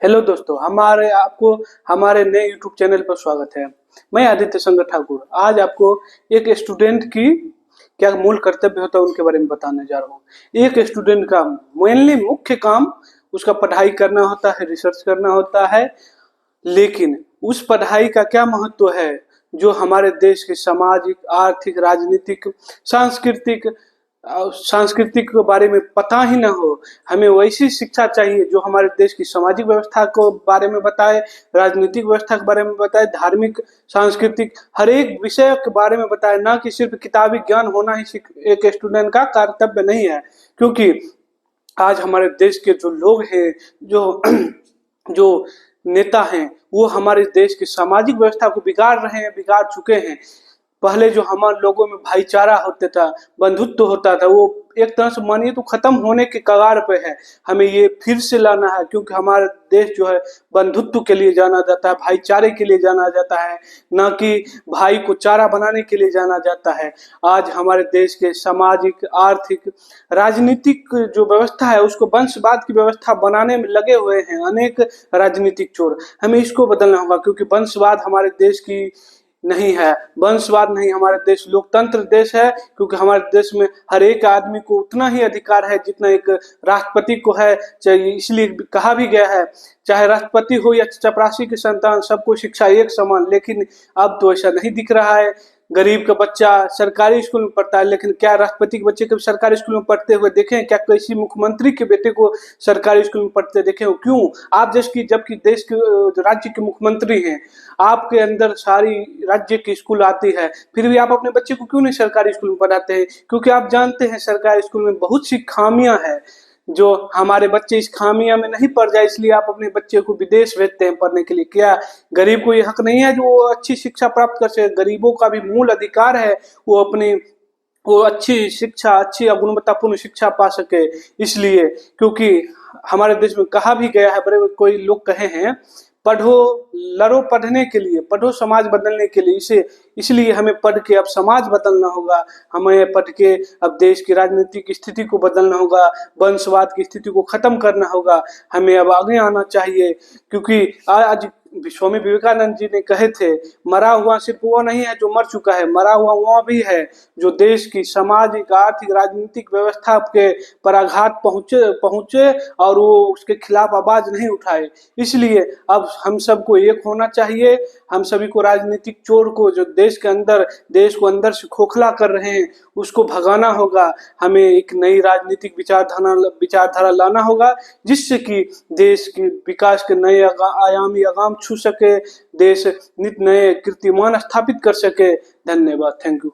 Hello दोस्तों, आपको हमारे नए यूट्यूब चैनल पर स्वागत है। मैं आदित्य शंकर ठाकुर आज आपको एक स्टूडेंट की क्या मूल कर्तव्य होता है उनके बारे में बताने जा रहा हूँ। एक स्टूडेंट का मेनली मुख्य काम उसका पढ़ाई करना होता है, रिसर्च करना होता है, लेकिन उस पढ़ाई का क्या महत्व है जो हमारे देश के सामाजिक, आर्थिक, राजनीतिक, सांस्कृतिक सांस्कृतिक के बारे में पता ही ना हो। हमें वैसी शिक्षा चाहिए जो हमारे देश की सामाजिक व्यवस्था को बारे में बताए, राजनीतिक व्यवस्था के बारे में बताए, धार्मिक, सांस्कृतिक हर एक विषय के बारे में बताए, ना कि सिर्फ किताबी ज्ञान होना ही एक स्टूडेंट का कर्तव्य नहीं है। क्योंकि आज हमारे देश के जो लोग हैं, जो जो नेता हैं, वो हमारे देश की सामाजिक व्यवस्था को बिगाड़ रहे हैं, बिगाड़ चुके हैं। पहले जो हमारे लोगों में भाईचारा होता था, बंधुत्व होता था, वो एक तरह से मानिए तो खत्म होने के कगार पे है। हमें ये फिर से लाना है, क्योंकि हमारा देश जो है बंधुत्व के लिए जाना जाता है, भाईचारे के लिए जाना जाता है, ना कि भाई को चारा बनाने के लिए जाना जाता है। आज हमारे देश के सामाजिक, आर्थिक, राजनीतिक जो व्यवस्था है उसको वंशवाद की व्यवस्था बनाने में लगे हुए हैं अनेक राजनीतिक चोर। हमें इसको बदलना होगा, क्योंकि वंशवाद हमारे देश की नहीं है, वंशवाद नहीं, हमारे देश लोकतंत्र देश है। क्योंकि हमारे देश में हर एक आदमी को उतना ही अधिकार है जितना एक राष्ट्रपति को है। चाहे इसलिए कहा भी गया है, चाहे राष्ट्रपति हो या चपरासी की संतान, सबको शिक्षा एक समान। लेकिन अब तो ऐसा नहीं दिख रहा है। गरीब का बच्चा सरकारी स्कूल में पढ़ता है, लेकिन क्या राष्ट्रपति के बच्चे को सरकारी स्कूल में पढ़ते हुए देखे हैं? क्या किसी मुख्यमंत्री के बेटे को सरकारी स्कूल में पढ़ते देखे हो? क्यों? आप जबकि देश के राज्य के मुख्यमंत्री हैं, आपके अंदर सारी राज्य की स्कूल आती है, फिर भी आप अपने बच्चे को क्यों नहीं सरकारी स्कूल में पढ़ाते हैं? क्योंकि आप जानते हैं सरकारी स्कूल में बहुत सी खामियां हैं, जो हमारे बच्चे इस खामियां में नहीं पड़ जाए, इसलिए आप अपने बच्चे को विदेश भेजते हैं पढ़ने के लिए। क्या गरीब को ये हक नहीं है जो वो अच्छी शिक्षा प्राप्त कर सके? गरीबों का भी मूल अधिकार है वो अच्छी शिक्षा, अच्छी गुणवत्तापूर्ण शिक्षा पा सके। इसलिए क्योंकि हमारे देश में कहा भी गया है, बड़े कोई लोग कहे हैं, पढ़ो लड़ो पढ़ने के लिए, पढ़ो समाज बदलने के लिए। इसलिए हमें पढ़ के अब समाज बदलना होगा, हमें पढ़ के अब देश की राजनीतिक स्थिति को बदलना होगा, वंशवाद की स्थिति को खत्म करना होगा। हमें अब आगे आना चाहिए, क्योंकि आज स्वामी विवेकानंद जी ने कहे थे, मरा हुआ सिर्फ वो नहीं है जो मर चुका है, मरा हुआ वो भी है जो देश की सामाजिक, आर्थिक, राजनीतिक व्यवस्था के पर आघात पहुंचे और वो उसके खिलाफ आवाज नहीं उठाए। इसलिए अब हम सबको एक होना चाहिए। हम सभी को राजनीतिक चोर को, जो देश को अंदर से खोखला कर रहे हैं, उसको भगाना होगा। हमें एक नई राजनीतिक विचारधारा लाना होगा, जिससे कि देश की विकास के नए आयाम छू सके, देश नित नए कीर्तिमान स्थापित कर सके। धन्यवाद, थैंक यू।